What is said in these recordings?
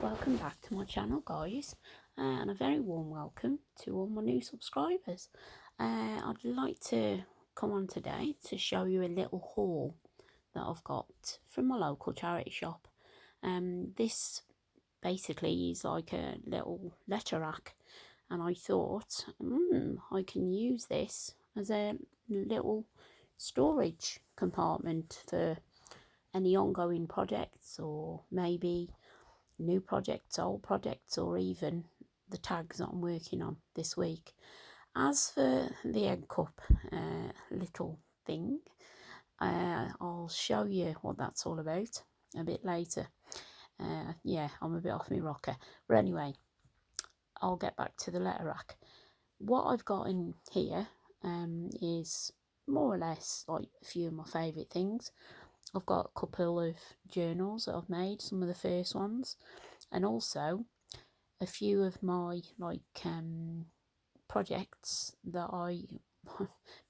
Welcome back to my channel, guys, and a very warm welcome to all my new subscribers. I'd like to come on today to show you a little haul that I've got from my local charity shop. This basically is like a little letter rack, and I thought I can use this as a little storage compartment for any ongoing projects, or maybe new projects, old projects, or even the tags that I'm working on this week. As for the egg cup little thing, I'll show you what that's all about a bit later. Yeah, I'm a bit off my rocker. But anyway, I'll get back to the letter rack. What I've got in here is more or less like a few of my favourite things. I've got a couple of journals that I've made, some of the first ones, and also a few of my projects that I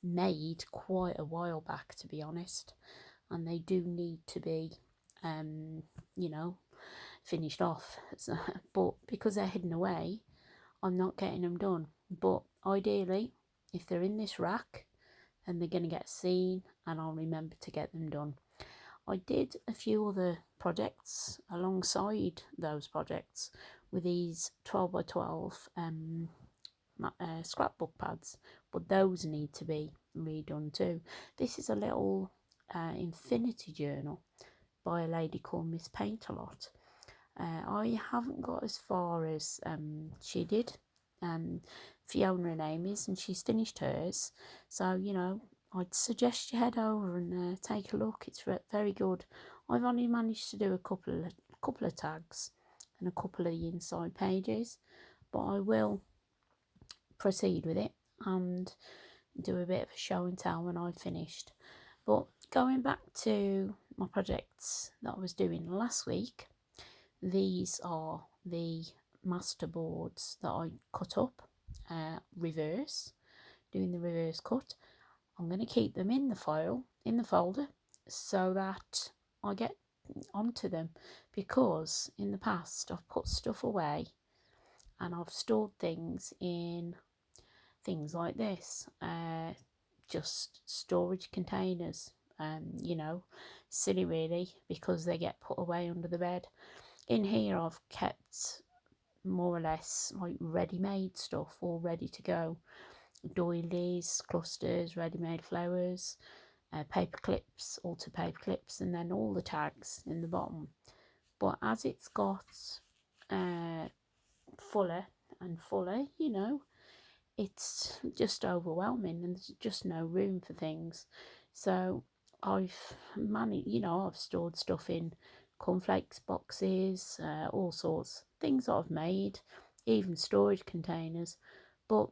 made quite a while back, to be honest, and they do need to be you know, finished off. But because they're hidden away, I'm not getting them done. But ideally, if they're in this rack, then they're going to get seen and I'll remember to get them done. I did a few other projects alongside those projects with these 12 by 12 scrapbook pads, but those need to be redone too. This is a little infinity journal by a lady called Miss Paint a Lot. I haven't got as far as she did. Fiona her name is, and she's finished hers. So, you know, I'd suggest you head over and take a look. It's very good. I've only managed to do a couple of tags and a couple of the inside pages, but I will proceed with it and do a bit of a show and tell when I've finished. But going back to my projects that I was doing last week, these are the masterboards that I cut up, doing the reverse cut. I'm going to keep them in the folder, so that I get onto them, because in the past I've put stuff away and I've stored things in things like this, just storage containers. You know, silly really, because they get put away under the bed. In here I've kept more or less like ready-made stuff, all ready to go. Doilies, clusters, ready-made flowers, paper clips, altered paper clips, and then all the tags in the bottom. But as it's got fuller and fuller, you know, it's just overwhelming and there's just no room for things. So I've managed, you know, I've stored stuff in cornflakes boxes, all sorts things that I've made, even storage containers. But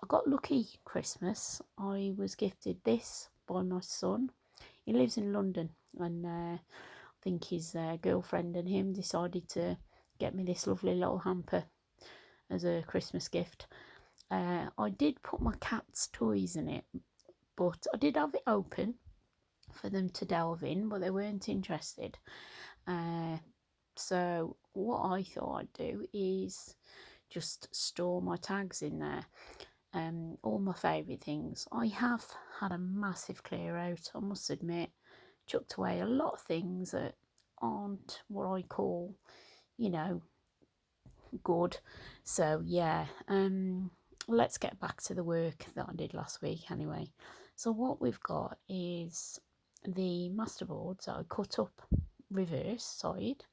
I got lucky Christmas. I was gifted this by my son. He lives in London, and I think his girlfriend and him decided to get me this lovely little hamper as a Christmas gift. I did put my cat's toys in it, but I did have it open for them to delve in, but they weren't interested. So what I thought I'd do is just store my tags in there. All my favourite things. I have had a massive clear out, I must admit. Chucked away a lot of things that aren't what I call, you know, good. So yeah, let's get back to the work that I did last week anyway. So what we've got is the masterboards that I cut up reverse side.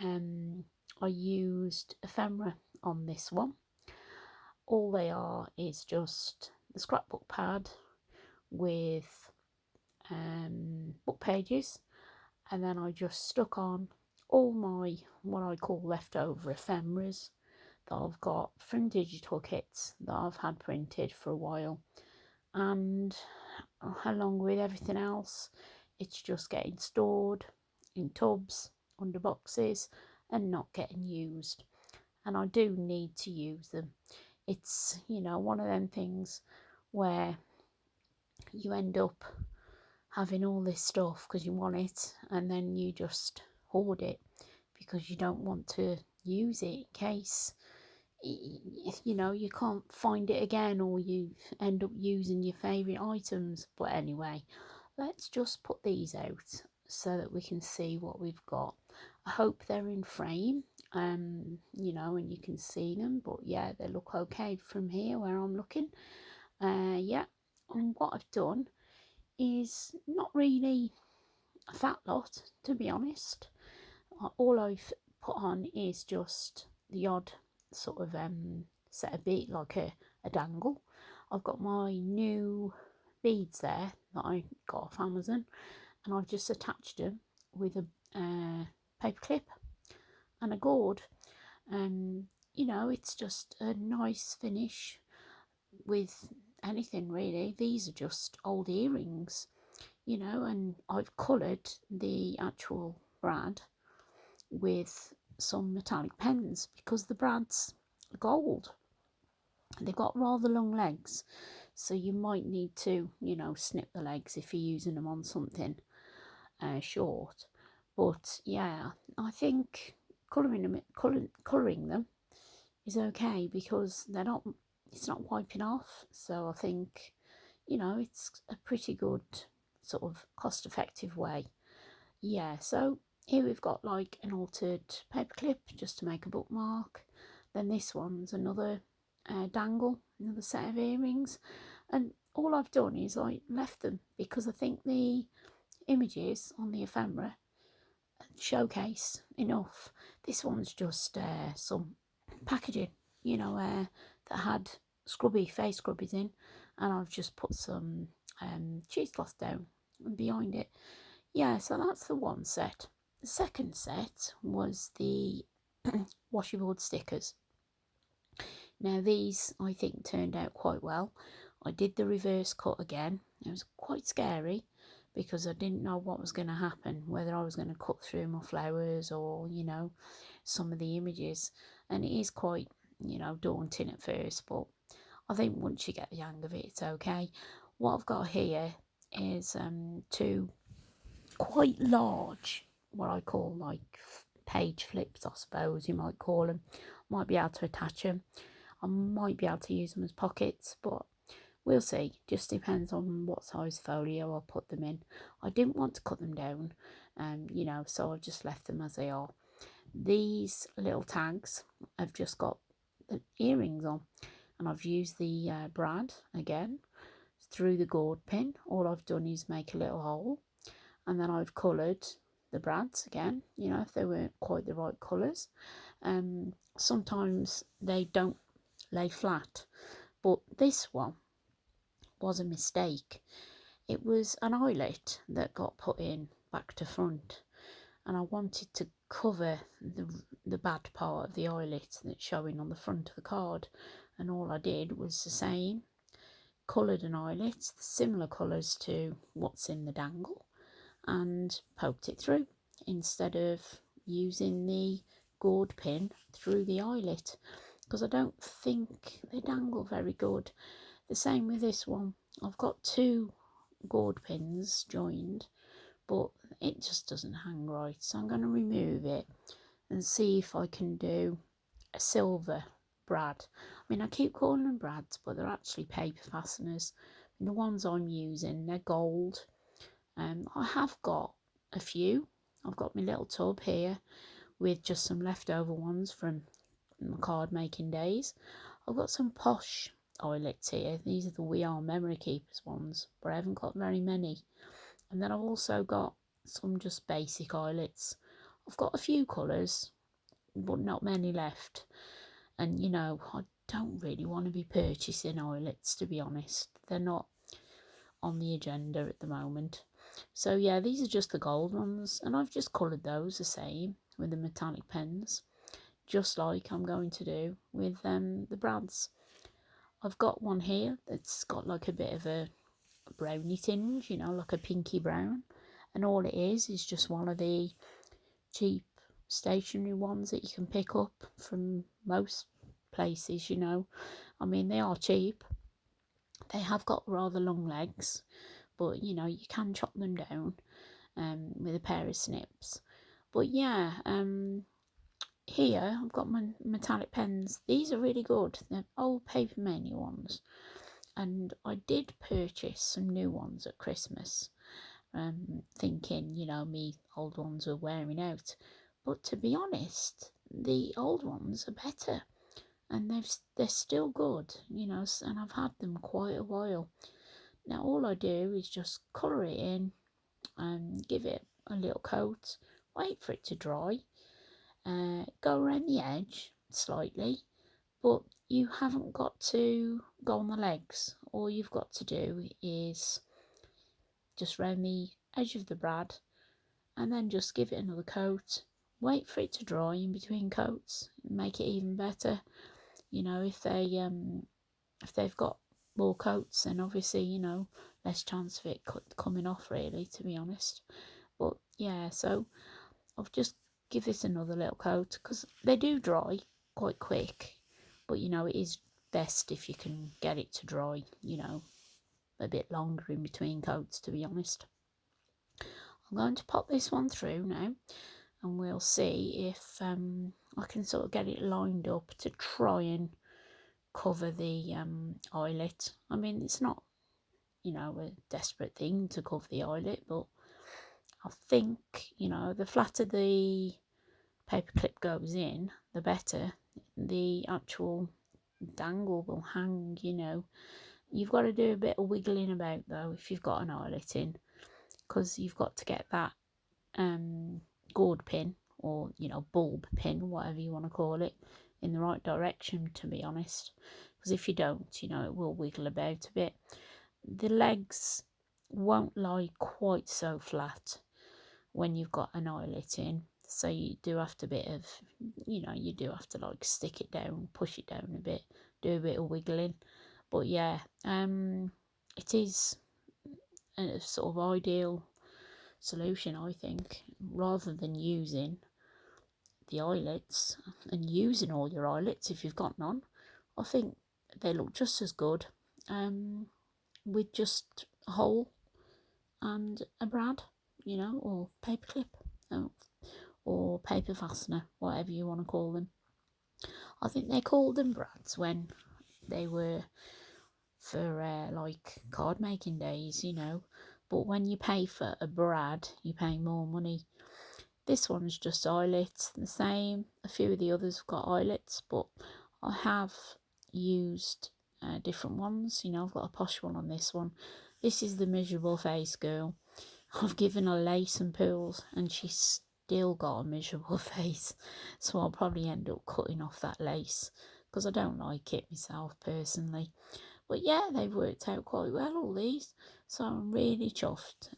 I used ephemera on this one. All they are is just the scrapbook pad with book pages, and then I just stuck on all my what I call leftover ephemeras that I've got from digital kits that I've had printed for a while, and along with everything else, it's just getting stored in tubs under boxes and not getting used. And I do need to use them. It's, you know, one of them things where you end up having all this stuff because you want it, and then you just hoard it because you don't want to use it in case you know you can't find it again, or you end up using your favourite items. But anyway, let's just put these out so that we can see what we've got. I hope they're in frame, you know, and you can see them. But yeah, they look okay from here where I'm looking. Yeah, and what I've done is not really a fat lot, to be honest. All I've put on is just the odd sort of set a bead, like a dangle. I've got my new beads there that I got off Amazon, and I've just attached them with a paper clip and a gourd. You know, it's just a nice finish with anything really. These are just old earrings, you know, and I've coloured the actual brad with some metallic pens because the brad's gold. They've got rather long legs, so you might need to, you know, snip the legs if you're using them on something short. But yeah, I think colouring them is okay because it's not wiping off. So I think, you know, it's a pretty good sort of cost-effective way. Yeah, so here we've got like an altered paper clip just to make a bookmark. Then this one's another dangle, another set of earrings. And all I've done is I left them because I think the images on the ephemera showcase enough. This one's just some packaging, you know, that had face scrubbies in, and I've just put some cheesecloth down behind it. Yeah, so that's the one set. The second set was the washi board stickers. Now these I think turned out quite well. I did the reverse cut again. It was quite scary because I didn't know what was going to happen, whether I was going to cut through my flowers or, you know, some of the images. And it is quite, you know, daunting at first, but I think once you get the hang of it, it's okay. What I've got here is two quite large, what I call like page flips, I suppose you might call them. Might be able to attach them. I might be able to use them as pockets, but we'll see. Just depends on what size folio I'll put them in. I didn't want to cut them down, you know, so I've just left them as they are. These little tags have just got the earrings on, and I've used the brad again through the gourd pin. All I've done is make a little hole, and then I've coloured the brads again, you know, if they weren't quite the right colours. Sometimes they don't lay flat, but this one was a mistake. It was an eyelet that got put in back to front, and I wanted to cover the bad part of the eyelet that's showing on the front of the card, and all I did was the same, coloured an eyelet similar colours to what's in the dangle, and poked it through instead of using the gourd pin through the eyelet, because I don't think they dangle very good. The same with this one. I've got two gourd pins joined, but it just doesn't hang right, so I'm going to remove it and see if I can do a silver brad. I mean, I keep calling them brads, but they're actually paper fasteners. And the ones I'm using, they're gold. I have got a few. I've got my little tub here with just some leftover ones from my card making days. I've got some posh eyelets here. These are the We Are Memory Keepers ones, but I haven't got very many. And then I've also got some just basic eyelets. I've got a few colours, but not many left. And, you know, I don't really want to be purchasing eyelets, to be honest. They're not on the agenda at the moment. So yeah, these are just the gold ones, and I've just coloured those the same with the metallic pens, just like I'm going to do with the brads. I've got one here that's got like a bit of a browny tinge, you know, like a pinky brown, and all it is just one of the cheap stationery ones that you can pick up from most places, you know. I mean, they are cheap. They have got rather long legs, but you know, you can chop them down with a pair of snips. But yeah, here I've got my metallic pens. These are really good. They're old Paper Mania ones, and I did purchase some new ones at Christmas, thinking, me old ones were wearing out. But to be honest, the old ones are better, and they're still good, and I've had them quite a while. Now all I do is just colour it in and give it a little coat, wait for it to dry, go around the edge slightly, but you haven't got to go on the legs. All you've got to do is just round the edge of the brad and then just give it another coat, wait for it to dry in between coats, make it even better. If they've got more coats, then obviously less chance of it coming off, really, to be honest. But yeah, so I've just give this another little coat, because they do dry quite quick, but it is best if you can get it to dry a bit longer in between coats, to be honest. I'm going to pop this one through now, and we'll see if I can sort of get it lined up to try and cover the eyelet. I mean, it's not a desperate thing to cover the eyelet, but I think the flatter the paper clip goes in, the better the actual dangle will hang. You've got to do a bit of wiggling about, though, if you've got an eyelet in, because you've got to get that gourd pin, or bulb pin, whatever you want to call it, in the right direction, to be honest, because if you don't, it will wiggle about a bit. The legs won't lie quite so flat when you've got an eyelet in, so you do have to like stick it down, push it down a bit, do a bit of wiggling. But yeah, it is a sort of ideal solution, I think, rather than using the eyelets and using all your eyelets if you've got none. I think they look just as good with just a hole and a brad, or paper clip, or paper fastener, whatever you want to call them. I think they called them brads when they were for like card making days, but when you pay for a brad, you pay more money. This one's just eyelets, the same. A few of the others have got eyelets, but I have used different ones. I've got a posh one on this one. This is the miserable face girl. I've given her lace and pearls, and she's still got a miserable face. So I'll probably end up cutting off that lace, because I don't like it myself personally. But yeah, they've worked out quite well, all these. So I'm really chuffed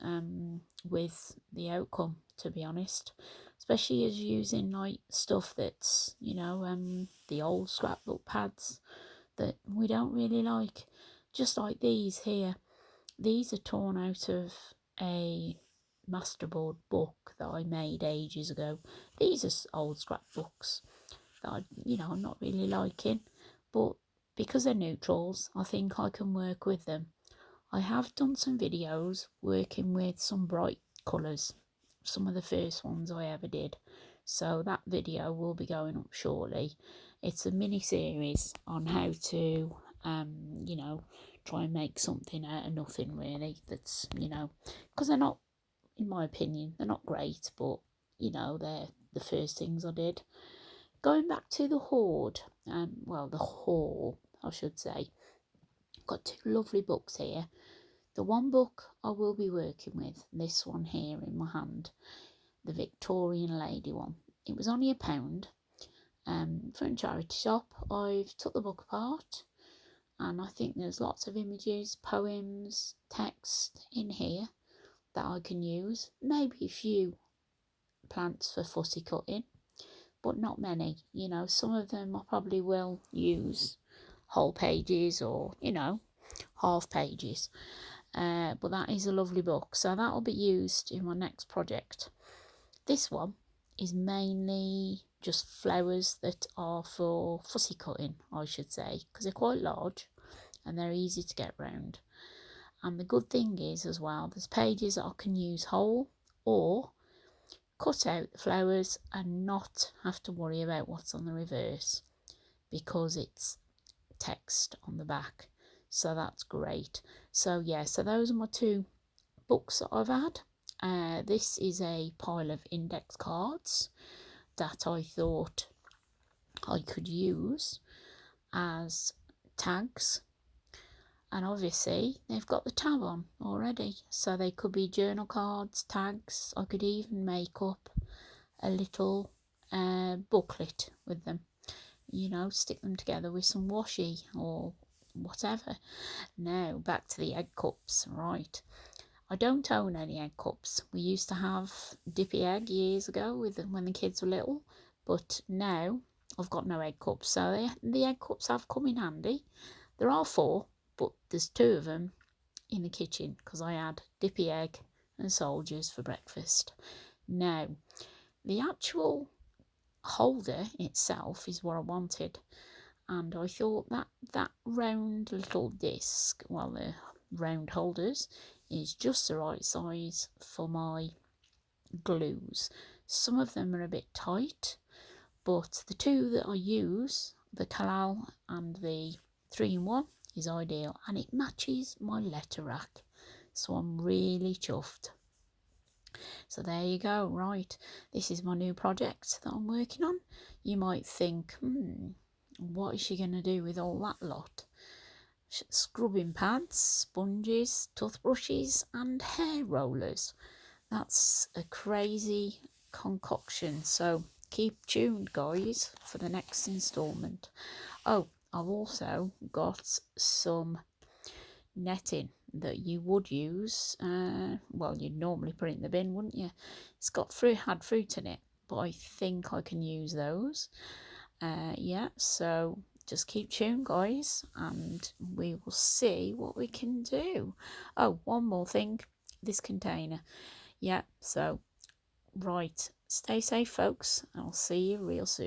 with the outcome, to be honest. Especially as using like stuff that's, the old scrapbook pads that we don't really like. Just like these here. These are torn out of a Masterboard book that I made ages ago. These are old scrapbooks that I'm not really liking. But because they're neutrals, I think I can work with them. I have done some videos working with some bright colours, some of the first ones I ever did, so that video will be going up shortly. It's a mini series on how to try and make something out of nothing, really. That's because they're not, in my opinion, they're not great, but they're the first things I did. Going back to the hoard, the haul, I should say. Got two lovely books here. The one book I will be working with, this one here in my hand, the Victorian lady one. It was only £1 from a charity shop. I've took the book apart, and I think there's lots of images, poems, text in here that I can use. Maybe a few plants for fussy cutting, but not many. Some of them I probably will use whole pages, or half pages, but that is a lovely book, so that will be used in my next project. This one is mainly just flowers that are for fussy cutting, I should say, because they're quite large and they're easy to get round. And the good thing is, as well, there's pages that I can use whole, or cut out the flowers and not have to worry about what's on the reverse because it's text on the back. So that's great. So yeah, so those are my two books that I've had. This is a pile of index cards that I thought I could use as tags, and obviously they've got the tab on already, so they could be journal cards, tags. I could even make up a little booklet with them, you know, stick them together with some washi or whatever. Now back to the egg cups. Right, I don't own any egg cups. We used to have Dippy Egg years ago when the kids were little, but now I've got no egg cups. So the egg cups have come in handy. There are 4, but there's 2 of them in the kitchen because I had Dippy Egg and soldiers for breakfast. Now, the actual holder itself is what I wanted, and I thought that round little disc, well, the round holders, is just the right size for my glues. Some of them are a bit tight, but the 2 that I use, the Kalal and the 3-in-1, is ideal, and it matches my letter rack, so I'm really chuffed. So there you go. Right, this is my new project that I'm working on. You might think, what is she going to do with all that lot? Scrubbing pads, sponges, toothbrushes and hair rollers. That's a crazy concoction, so keep tuned guys for the next instalment. Oh, I've also got some netting that you would use, well, you'd normally put it in the bin, wouldn't you? It's got had fruit in it, but I think I can use those. Yeah, so just keep tuned guys, and we will see what we can do. Oh, one more thing, this container. Yeah, so right, stay safe folks, I'll see you real soon.